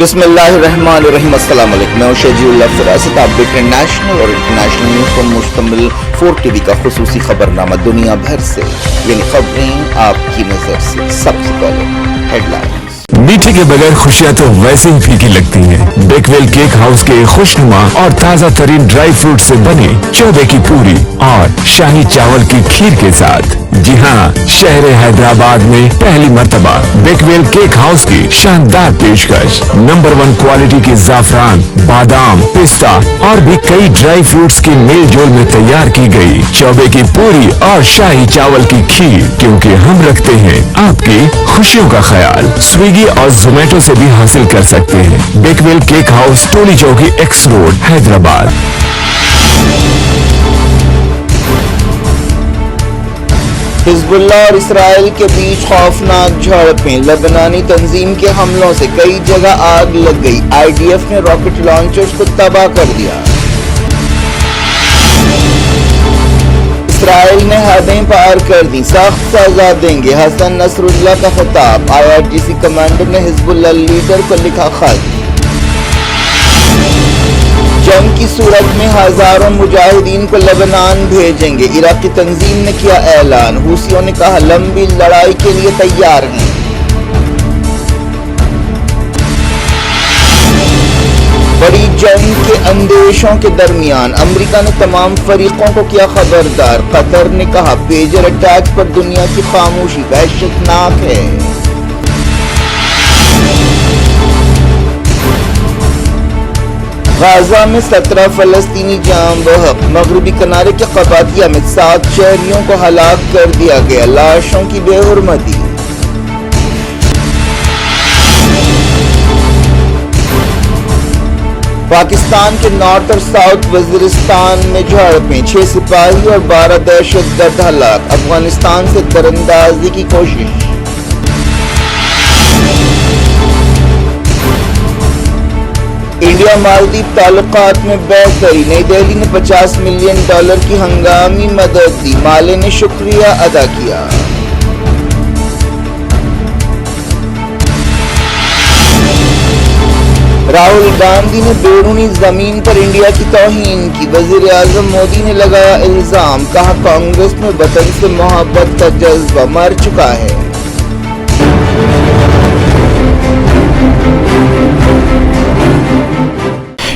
बिस्मिल्लाहिर्रहमानिर्रहीम। अस्सलाम वालेकुम। मैं शजीउल्लाह फरासत। आप देख रहे हैं नेशनल और इंटरनेशनल न्यूज पर मुश्तमिल 4 TV का खुसूसी खबरनामा दुनिया भर से, यानी खबरें आपकी नजर से। सबसे पहले हेडलाइंस। मीठे के बगैर खुशियाँ तो वैसे ही फीकी लगती हैं। बेकवेल केक हाउस के खुशनुमा और ताज़ा तरीन ड्राई फ्रूट से बनी चौबे की पूरी और शाही चावल की खीर के साथ। जी हाँ, शहर हैदराबाद में पहली मर्तबा बेकवेल केक हाउस की शानदार पेशकश। नंबर 1 क्वालिटी की जाफरान, बादाम, पिस्ता और भी कई ड्राई फ्रूट्स के मेल जोल में तैयार की गई चौबे की पूरी और शाही चावल की खीर, क्योंकि हम रखते हैं आपकी खुशियों का ख्याल। स्विगी और जोमेटो से भी हासिल कर सकते हैं। बेकवेल केक हाउस, टोली चौकी, एक्स रोड, हैदराबाद। हिजबुल्लाह और इसराइल के बीच खौफनाक झड़पें। लेबनानी तंजीम के हमलों से कई जगह आग लग गई। IDF ने रॉकेट लॉन्चर्स को तबाह कर दिया। इसराइल ने हदें पार कर दी, सख्त सजा देंगे। हसन नसरुल्लाह का खिताब। IRGC कमांडर ने हिजबुल्लाह लीडर को लिखा खत। जंग की सूरत में हजारों मुजाहिदीन को लेबनान भेजेंगे। इराकी तंजीम ने किया ऐलान। हुसियों ने कहा लंबी लड़ाई के लिए तैयार हैं। बड़ी जंग के अंदेशों के दरमियान अमेरिका ने तमाम फरीकों को किया खबरदार। कतर ने कहा पेजर अटैक पर दुनिया की खामोशी वहशतनाक है। गाजा में 17 फलस्तीनी जाम बहक। मगरबी किनारे के कबातिया में 7 शहरियों को हलाक कर दिया गया। लाशों की बेहुरमती। पाकिस्तान के नॉर्थ और साउथ वजीरिस्तान में झड़पें। 6 सिपाही और 12 दहशतगर्द हलाक। अफगानिस्तान से दरअंदाजी की कोशिश। इंडिया मालदीव ताल्लुकात में बेहतरी। नई दिल्ली ने $50 मिलियन की हंगामी मदद दी। माले ने शुक्रिया अदा किया। राहुल गांधी ने बैरूनी जमीन पर इंडिया की तौहीन की। वजीर आजम मोदी ने लगाया इल्जाम। कहा कांग्रेस में वतन से मोहब्बत का जज्बा मर चुका है।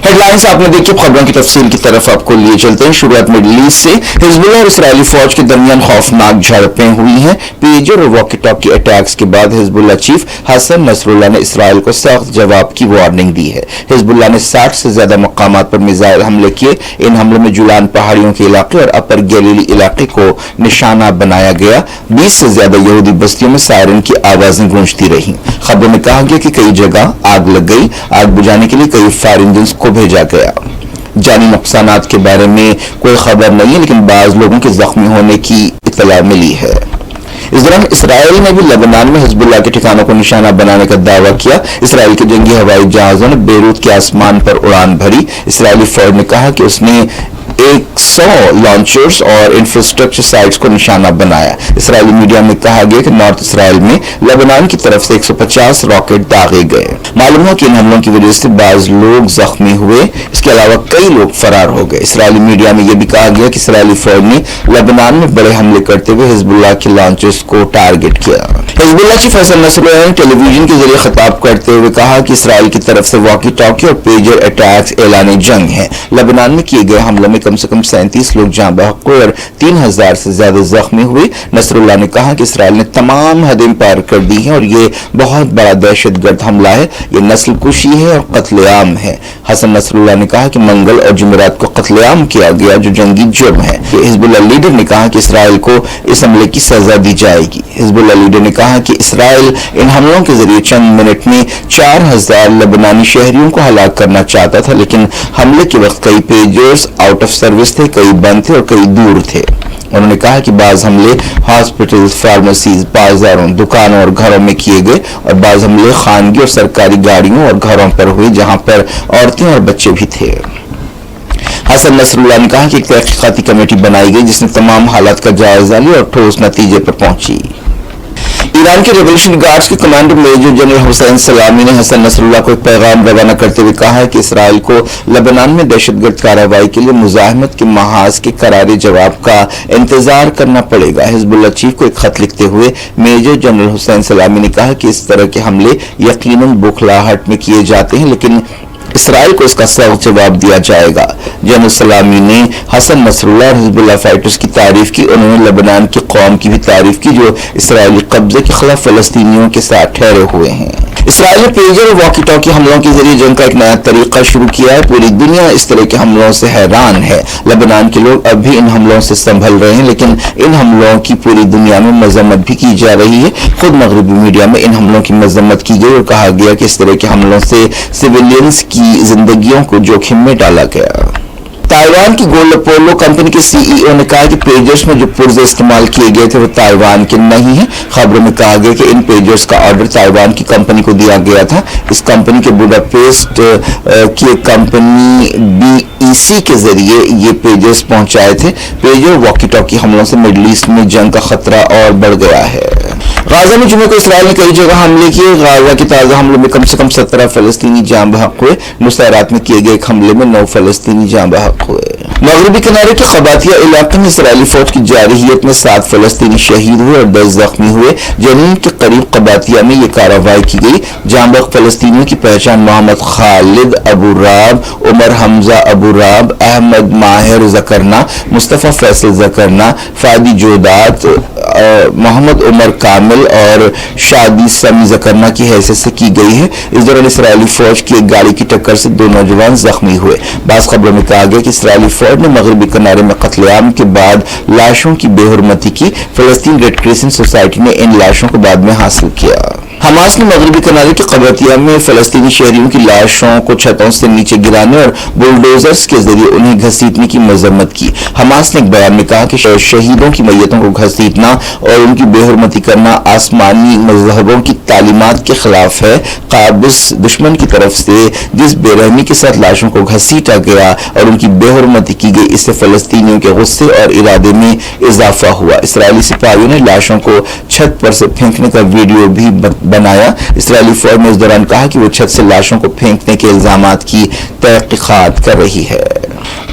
हेडलाइंस आपने देखी। खबरों की तफसील की तरफ आपको लिए चलते हैं। शुरुआत मिडल ईस्ट से। हिजबुल्लाह और इस्राएली फौज के दरमियान खौफनाक झड़पें हुई हैं। पेजर और वॉकी टॉकी अटैक्स के बाद हिजबुल्लाह चीफ हसन नसरुल्लाह ने इसराइल को सख्त जवाब की वार्निंग दी है। हिजबुल्लाह ने 60 से ज्यादा मकामात पर मिसाइल हमले किए। इन हमलों में जुलान पहाड़ियों के इलाके और अपर गैलीली इलाके को निशाना बनाया गया। 20 से ज्यादा यहूदी बस्तियों में सायरन की आवाजें गूंजती रही। खबरों में कहा गया कि कई जगह आग लग गई। आग बुझाने के लिए कई फायर इंजन को भेजा गया। जानी नुकसानात के बारे में कोई खबर नहीं है, लेकिन बाज लोगों के जख्मी होने की इत्तला मिली है। इस दौरान इसराइल ने भी लेबनान में हिजबुल्लाह के ठिकानों को निशाना बनाने का दावा किया। इसराइल के जंगी हवाई जहाजों ने बेरूत के आसमान पर उड़ान भरी। इसराइली फौज ने कहा कि उसने 100 लॉन्चर्स और इंफ्रास्ट्रक्चर साइट्स को निशाना बनाया। इसराइली मीडिया में कहा गया कि नॉर्थ इसराइल में लेबनान की तरफ से 150 रॉकेट दागे गए। मालूम है कि इन हमलों की वजह से बाज लोग जख्मी हुए। इसके अलावा कई लोग फरार हो गए। इसराइली मीडिया में यह भी कहा गया कि इसराइली फौज ने लेबनान में बड़े हमले करते हुए हिजबुल्लाह के लॉन्चर्स को टारगेट किया। हिजबुल्लाह चीफ हसन नसरुल्लाह ने टेलीविजन के जरिए खिताब करते हुए कहा कि इसराइल की तरफ से वॉकी टॉकी और पेजर अटैक्स ऐलान जंग है। लेबनान में किए गए हमलों में कम से कम 37 लोग जान बहक हुए और 3000 से ज्यादा जख्मी हुए। नसरुल्लाह ने कहा कि इसराइल ने तमाम हदें पार कर दी हैं और ये बहुत बड़ा दहशतगर्द हमला है। ये नस्ल कुशी है और कत्लेआम है। हसन नसरुल्लाह ने कहा कि मंगल और जुमेरात को कत्लेआम किया गया, जो जंगी जुर्म है। हिजबुल्लाह लीडर ने कहा कि इसराइल को इस हमले की सजा दी जाएगी। हिजबुल्लाह लीडर ने कहा कि इसराइल इन हमलों के जरिए चंद मिनट में 4000 लेबनानी शहरियों को हलाक करना चाहता था, लेकिन हमले के वक्त कई पेजर्स आउट ऑफ सर्विस थे, कई बंद थे और कई दूर थे। उन्होंने कहा कि बाज हमले हॉस्पिटल, फार्मेसीज, बाजारों, दुकानों और घरों में किए गए और बाज हमले खानगी और सरकारी गाड़ियों और घरों पर हुए, जहां पर औरतें और बच्चे भी थे। हसन नसरुल्लाह ने कहा कि एक तहकीकाती कमेटी बनाई गई जिसने तमाम हालात का जायजा लिया और ठोस नतीजे पर पहुंची। ایران کے ریولیوشن گارڈز کے کمانڈر میجر جنرل حسین سلامی نے حسن نصراللہ کو ایک پیغام روانہ کرتے ہوئے کہا ہے کہ اسرائیل کو لبنان میں دہشت گرد کارروائی کے لیے مزاحمت کے محاذ کے کرارے جواب کا انتظار کرنا پڑے گا۔ حزب اللہ چیف کو ایک خط لکھتے ہوئے میجر جنرل حسین سلامی نے کہا کہ اس طرح کے حملے یقیناً بوکھلاہٹ میں کیے جاتے ہیں، لیکن اسرائیل کو اس کا سخت جواب دیا جائے گا۔ جنرل سلامی نے حسن نصراللہ اور حزب اللہ فائٹرز کی تعریف کی۔ انہوں نے لبنان کی قوم کی بھی تعریف کی جو اسرائیلی قبضے کے خلاف فلسطینیوں کے ساتھ ٹھہرے ہوئے ہیں۔ اسرائیل نے پیجر اور واکی ٹاکی حملوں کے ذریعے جنگ کا ایک نیا طریقہ شروع کیا ہے۔ پوری دنیا اس طرح کے حملوں سے حیران ہے۔ لبنان کے لوگ اب بھی ان حملوں سے سنبھل رہے ہیں، لیکن ان حملوں کی پوری دنیا میں مذمت بھی کی جا رہی ہے۔ خود مغربی میڈیا میں ان حملوں کی مذمت کی گئی اور کہا گیا کہ اس طرح کے حملوں سے سویلینز کی زندگیوں کو جوخم میں ڈالا گیا۔ تائیوان کی گولڈ پولو کمپنی کے سی ای او نے کہا کہ پیجرز میں جو پرزے استعمال کیے گئے تھے وہ تائیوان کے نہیں ہیں۔ خبروں میں کہا گیا کہ ان پیجرز کا آرڈر تائیوان کی کمپنی کو دیا گیا تھا۔ اس کمپنی کے بوڈاپیسٹ کی ایک کمپنی BEC کے ذریعے یہ پیجرز پہنچائے تھے۔ پیجر واکی ٹاکی حملوں سے مڈل ایسٹ میں جنگ کا خطرہ اور بڑھ گیا ہے۔ غازہ میں جمعے کو اسرائیل نے کئی جگہ حملے کیے۔ غازہ کے تازہ حملوں میں کم سے کم 17 فلسطینی جاں بحق ہوئے۔ نصیرات میں کیے گئے ایک حملے میں 9 فلسطینی جاں بحق ہوئے۔ مغربی کنارے کے قباطیہ علاقے میں اسرائیلی فوج کی جارحیت میں 7 فلسطینی شہید ہوئے اور 10 زخمی ہوئے۔ جنین کے قریب قباطیہ میں یہ کارروائی کی گئی۔ جاں بحق فلسطینیوں کی پہچان محمد خالد ابو راب، عمر حمزہ ابو راب، احمد ماہر زکرنا، مصطفیٰ فیصل زکرنا، فادی جودات، محمد عمر کامل اور شادی سمی زکرنا کی حیثیت سے کی گئی ہے۔ اس دوران اسرائیلی فوج کی ایک گاڑی کی ٹکر سے 2 نوجوان زخمی ہوئے۔ بعض خبروں میں کہا گیا کہ اسرائیلی فوج نے مغربی کنارے میں قتل عام کے بعد لاشوں کی بے حرمتی کی۔ فلسطین ریڈ کریسنٹ سوسائٹی نے ان لاشوں کو بعد میں حاصل کیا۔ حماس نے مغربی کنارے کے قباطیہ میں فلسطینی شہریوں کی لاشوں کو چھتوں سے نیچے گرانے اور بلڈوزرز کے ذریعے انہیں گھسیٹنے کی مذمت کی۔ حماس نے ایک بیان میں کہا کہ شہیدوں کی میتوں کو گھسیٹنا اور ان کی بے حرمتی کرنا آسمانی مذہبوں کی تعلیمات کے خلاف ہے۔ قابض دشمن کی طرف سے جس بے رحمی کے ساتھ لاشوں کو گھسیٹا گیا اور ان کی بے حرمتی کی گئی، اس سے فلسطینیوں کے غصے اور ارادے میں اضافہ ہوا۔ اسرائیلی سپاہیوں نے لاشوں کو چھت پر سے پھینکنے کا ویڈیو بھی بنایا۔ اسرائیلی فوج نے اس دوران کہا کہ وہ چھت سے لاشوں کو پھینکنے کے الزامات کی تحقیقات کر رہی ہے۔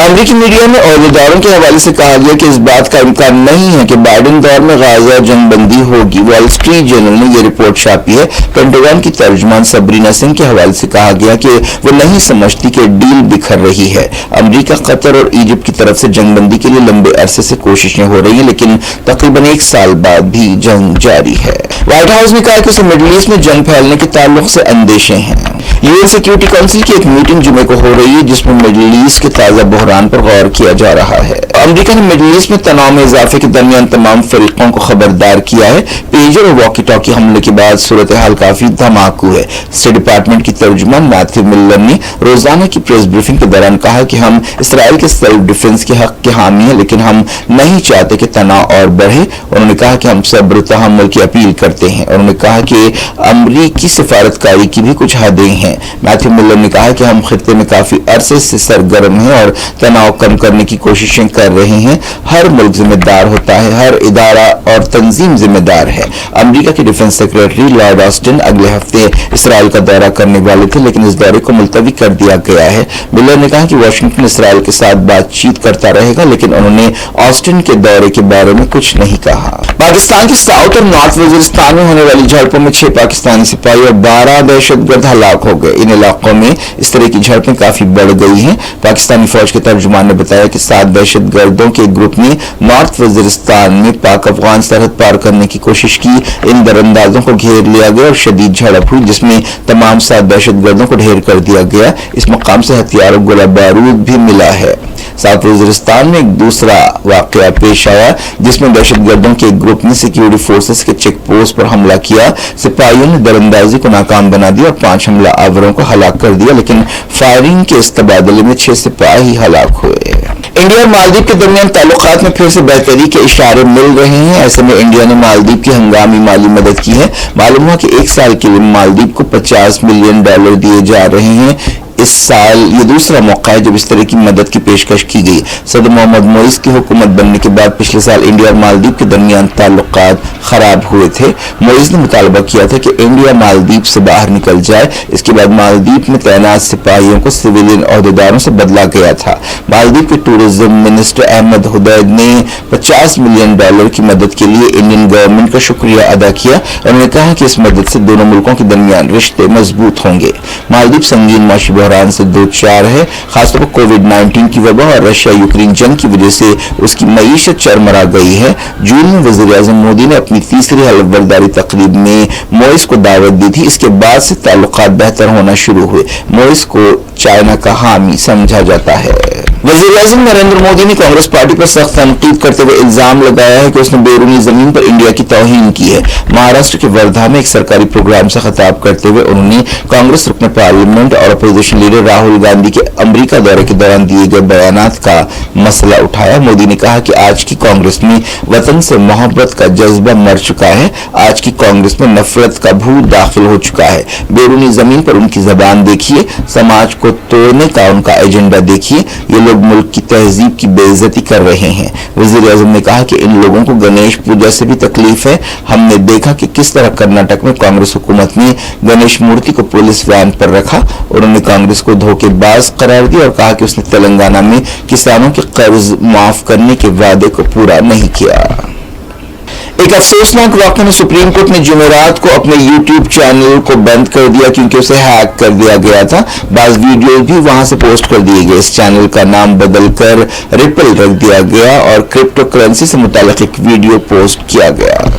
امریکی میڈیا میں عہدیداروں کے حوالے سے کہا گیا کہ اس بات کا امکان نہیں ہے کہ بائیڈن دور میں غازہ جنگ بندی ہوگی۔ وال اسٹریٹ جرنل نے یہ رپورٹ چھاپی ہے۔ پینٹاگن کی ترجمان سبرینا سنگھ کے حوالے سے کہا گیا کہ وہ نہیں سمجھتی کہ ڈیل بکھر رہی ہے۔ امریکہ، قطر اور ایجپٹ کی طرف سے جنگ بندی کے لیے لمبے عرصے سے کوششیں ہو رہی ہیں، لیکن تقریباً 1 سال بعد بھی جنگ جاری ہے۔ وائٹ ہاؤس نے کہا کہ اسے مڈل ایسٹ میں جنگ پھیلنے کے تعلق سے اندیشے ہیں۔ UN سیکیورٹی کونسل کی ایک میٹنگ جمعے کو ہو رہی ہے جس میں مڈل ایسٹ کے تازہ بحران پر غور کیا جا رہا ہے۔ امریکہ نے مڈل ایسٹ میں تناؤ میں اضافے کے درمیان تمام فریقوں کو خبردار کیا ہے۔ پیجر اور واکی ٹاکی حملے کے بعد صورتحال کافی دھماکو ہے۔ اسٹیٹ ڈپارٹمنٹ کی ترجمان میتھیو ملر نے روزانہ کی پریس بریفنگ کے دوران کہا کہ ہم اسرائیل کے سیلف ڈیفنس کے حق کے حامی ہیں، لیکن ہم نہیں چاہتے کہ تناؤ اور بڑھے۔ انہوں نے کہا کہ ہم صبر و تحمل کی اپیل کرتے ہیں۔ انہوں نے کہا کہ امریکی سفارتکاری کی بھی کچھ حدیں ہیں۔ میتھیو ملر نے کہا کہ ہم خطے میں کافی عرصے سے سرگرم ہیں اور تناؤ کم کرنے کی کوششیں کر رہے ہیں۔ ہر ملک ذمہ دار ہوتا ہے، ہر ادارہ اور تنظیم ذمہ دار ہے۔ امریکہ کے ڈیفنس سیکریٹری لارڈ آسٹن اگلے ہفتے اسرائیل کا دورہ کرنے والے تھے، لیکن اس دورے کو ملتوی کر دیا گیا ہے۔ ملر نے کہا کہ واشنگٹن اسرائیل کے ساتھ بات چیت کرتا رہے گا، لیکن انہوں نے آسٹن کے دورے کے بارے میں کچھ نہیں کہا۔ پاکستان کے ساؤتھ اور نارتھ وزیرستان میں ہونے والی جھڑپوں میں 6 پاکستانی سپاہی اور 12 دہشت گرد ہلاک ہو گئے۔ ان علاقوں میں اس طرح کی جھڑپیں کافی بڑھ گئی ہیں۔ پاکستانی فوج کے ترجمان نے بتایا کہ 7 دہشت گردوں کے گروپ نے نارتھ وزیرستان میں پاک افغان سرحد پار کرنے کی کوشش کی۔ ان دراندازوں کو گھیر لیا گیا اور شدید جھڑپ ہوئی جس میں تمام 7 دہشت گردوں کو ڈھیر کر دیا گیا۔ اس مقام سے ہتھیار اور گولہ بارود بھی ملا ہے۔ ساؤتھ وزیرستان میں ایک دوسرا واقعہ پیش آیا جس میں دہشت گردوں کے ایک گروپ نے سیکیورٹی فورسز کے چیک پوسٹ پر حملہ کیا۔ سپاہیوں نے دراندازی کو ناکام بنا دیا اور 5 حملہ آوروں کو ہلاک کر دیا، لیکن فائرنگ کے اس تبادلے میں 6 سپاہی ہلاک ہوئے۔ انڈیا اور مالدیپ کے درمیان تعلقات میں پھر سے بہتری کے اشارے مل رہے ہیں۔ ایسے میں انڈیا نے مالدیپ کی ہنگامی مالی مدد کی ہے۔ معلوم ہوا کہ 1 سال کے لیے مالدیپ کو $50 ملین دیے جا رہے ہیں۔ इस साल ये दूसरा मौका है जब इस तरह की मदद की पेशकश की गई। सदर मोहम्मद मोइस की हुकूमत बनने के बाद पिछले साल इंडिया और मालदीव के दरमियान ताल्लुकात खराब हुए थे। मोइस ने मुतालबा किया था कि इंडिया मालदीव से बाहर निकल जाए। इसके बाद मालदीव में तैनात सिपाहियों को सिविलियन ओहदेदारों से बदला गया था। मालदीव के टूरिज्म मिनिस्टर अहमद हुदैद ने $50 मिलियन की मदद के लिए इंडियन गवर्नमेंट का शुक्रिया अदा किया। उन्होंने कहा कि इस मदद से दोनों मुल्कों के दरमियान रिश्ते मजबूत होंगे। मालदीव संगीन माशी बहरान से दो चार है, खासतौर पर कोविड-19 की वबा और रशिया यूक्रेन जंग की वजह से उसकी मईशत चरमरा गई है। जून में वज़ीर आज़म मोदी ने अपनी तीसरी हलफबरदारी तकरीब में मोइस को दावत दी थी। इसके बाद से ताल्लुकात बेहतर होना शुरू हुए। मोइस को चाइना का हामी समझा जाता है। वज़ीर आज़म नरेंद्र मोदी ने कांग्रेस पार्टी पर सख्त तनकीद करते हुए इल्जाम लगाया है कि उसने बैरूनी जमीन पर इंडिया की तौहीन की है। महाराष्ट्र के वर्धा में एक सरकारी प्रोग्राम से खिताब करते हुए उन्होंने कांग्रेस रुकन पार्लियामेंट और अपोजिशन लीडर राहुल गांधी के अमेरिका दौरे के दौरान दिए गए बयानात का मसला उठाया। मोदी ने कहा कि आज की कांग्रेस में वतन से मोहब्बत का जज्बा मर चुका है। आज की कांग्रेस में नफरत का भूत दाखिल हो चुका है। बैरूनी जमीन पर उनकी जबान देखिए, समाज को तोड़ने का उनका एजेंडा देखिए। ये लोग मुल्क की तहजीब की बेइज्जती कर रहे हैं। वज़ीर आज़म ने कहा कि इन लोगों को गणेश पूजा से भी तकलीफ है। हमने देखा कि किस तरह कर्नाटक में कांग्रेस हुकूमत ने गणेश मूर्ति को पुलिस वैन पर रखा। उन्होंने कांग्रेस को धोखेबाज करार दिया और कहा कि उसने तेलंगाना में किसानों के कर्ज माफ करने के वादे को पूरा नहीं किया। एक अफसोसनाक वाक़या में सुप्रीम कोर्ट ने जुमेरात को अपने यूट्यूब चैनल को बंद कर दिया क्योंकि उसे हैक कर दिया गया था। बाज़ वीडियोज भी वहां से पोस्ट कर दिए गए। इस चैनल का नाम बदलकर रिपल रख दिया गया और क्रिप्टो करेंसी से मुताल्लिक़ एक वीडियो पोस्ट किया गया।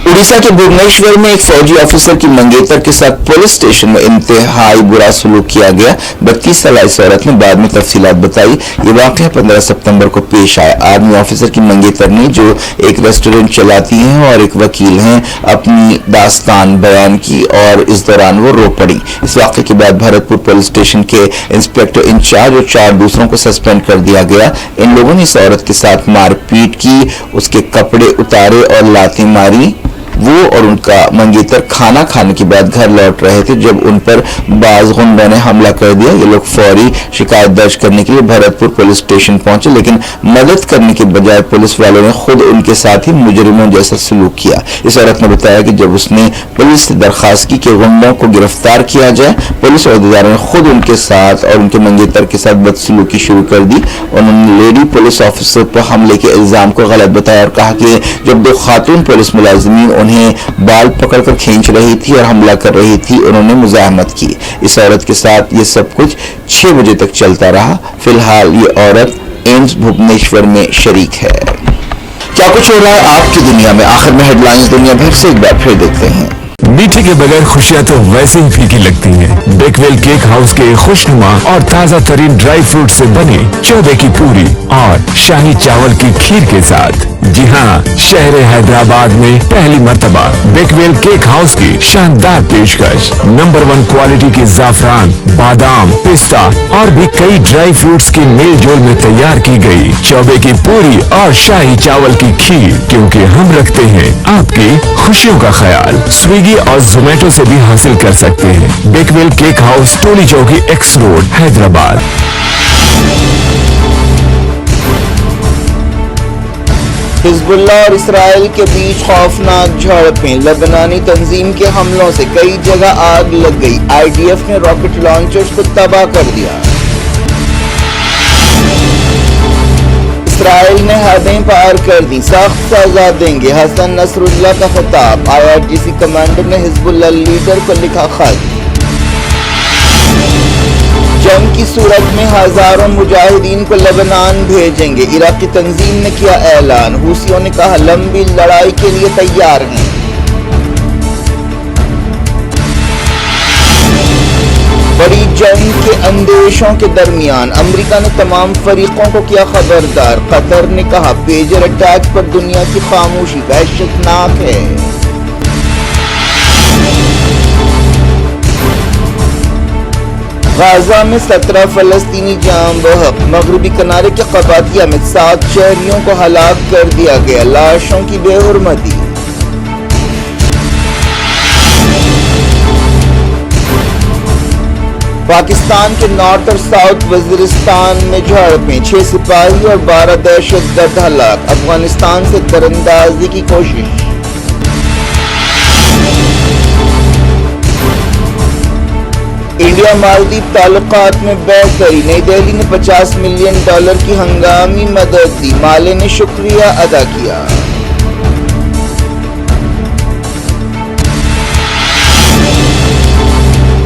उड़ीसा के भुवनेश्वर में एक फौजी ऑफिसर की मंगेतर के साथ पुलिस स्टेशन में इंतहाई बुरा सलूक किया गया। 32 साल इस औरत ने बाद में तफसीलात बताई। ये वाक़या 15 सितंबर को पेश आया। आर्मी ऑफिसर की मंगेतर ने, जो एक रेस्टोरेंट चलाती हैं और एक वकील हैं, अपनी दास्तान बयान की और इस दौरान वो रो पड़ी। इस वाक़े के बाद भरतपुर पुलिस स्टेशन के इंस्पेक्टर इंचार्ज और 4 दूसरों को सस्पेंड कर दिया गया। इन लोगों ने इस औरत के साथ मारपीट की, उसके कपड़े उतारे और लातें मारी। वो और उनका मंगेतर खाना खाने के बाद घर लौट रहे थे जब उन पर बाज गुंडों ने हमला कर दिया। ये लोग फौरी शिकायत दर्ज करने के लिए भरतपुर पुलिस स्टेशन पहुंचे, लेकिन मदद करने के बजाय पुलिस वालों ने खुद उनके साथ ही मुजरिमों जैसा सलूक किया। इस औरत ने बताया कि जब उसने पुलिस से दरखास्त की कि गुंडों को गिरफ्तार किया जाए, पुलिस अहदेदारों ने खुद उनके साथ और उनके मंगेतर के साथ बदसलूकी शुरू कर दी। उन्होंने लेडी पुलिस ऑफिसर पर हमले के इल्जाम को गलत बताया और कहा कि जब 2 खातून पुलिस मुलाजिमीन उन्हें बाल पकड़कर खींच रही थी और हमला कर रही थी, उन्होंने मुजाहमत की। इस औरत के साथ ये सब कुछ 6 बजे तक चलता रहा। फिलहाल ये औरत एम्स भुवनेश्वर में शरीक है। क्या कुछ हो रहा है आपकी दुनिया में, आखिर में हेडलाइंस दुनिया भर से एक बार फिर देखते हैं। मीठे के बगैर खुशियां तो वैसे ही फीकी लगती हैं। बेकवेल केक हाउस के खुशनुमा और ताजा तरीन ड्राई फ्रूट से बनी चौबे की पूरी और शाही चावल की खीर के साथ। जी हाँ, शहर हैदराबाद में पहली मर्तबा बेकवेल केक हाउस की शानदार पेशकश। नंबर 1 क्वालिटी की जाफरान, बादाम, पिस्ता और भी कई ड्राई फ्रूट्स की मेल जोल में तैयार की गई चौबे की पूरी और शाही चावल की खीर, क्योंकि हम रखते हैं आपकी खुशियों का ख्याल। स्विगी और जोमेटो से भी हासिल कर सकते हैं। बेकवेल केक हाउस, टोली चौकी, एक्स रोड, हैदराबाद। हिजबुल्लाह और इसराइल के बीच खौफनाक झड़पें। लेबनानी तंजीम के हमलों से कई जगह आग लग गई। IDF ने रॉकेट लॉन्चर्स को तबाह कर दिया। इसराइल ने हदें पार कर दी, सख्त सजा देंगे। हसन नसरुल्लाह का खिताब। IRGC कमांडर ने हिजबुल्लाह लीडर को लिखा खत। जंग की सूरत में हजारों मुजाहिदीन को लेबनान भेजेंगे। इराकी तंजीम ने किया ऐलान। हुसियों ने कहा लंबी लड़ाई के लिए तैयार हैं। बड़ी जंग के अंदेशों के दरमियान अमेरिका ने तमाम फरीकों को किया खबरदार। कतर ने कहा पेजर अटैक पर दुनिया की खामोशी वहशतनाक है। गाजा में 17 फलस्तीनी जाम बहक। मगरबी किनारे के कबातिया में 7 शहरियों को हलाक कर दिया गया। लाशों की बेहुरमती। پاکستان کے نارتھ اور ساؤتھ وزیرستان میں جھڑپیں، 6 سپاہی اور 12 دہشت گرد ہلاک، افغانستان سے تراندازی کی کوشش۔ انڈیا مالدیپ تعلقات میں بہتری، نئی دہلی نے $50 ملین کی ہنگامی مدد دی، مالے نے شکریہ ادا کیا۔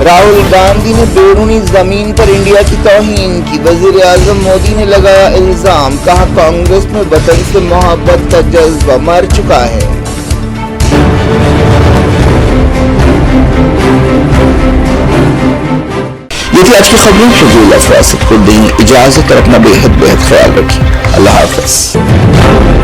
راہل گاندھی نے بیرونی زمین پر انڈیا کی توہین کی، وزیر اعظم مودی نے لگایا الزام، کہا کانگریس میں وطن سے محبت کا جذبہ مر چکا ہے۔ یہ تھی آج کی خبریں، شکریہ افراست کو دیں اجازت اور اپنا بے حد خیال رکھیں، اللہ حافظ۔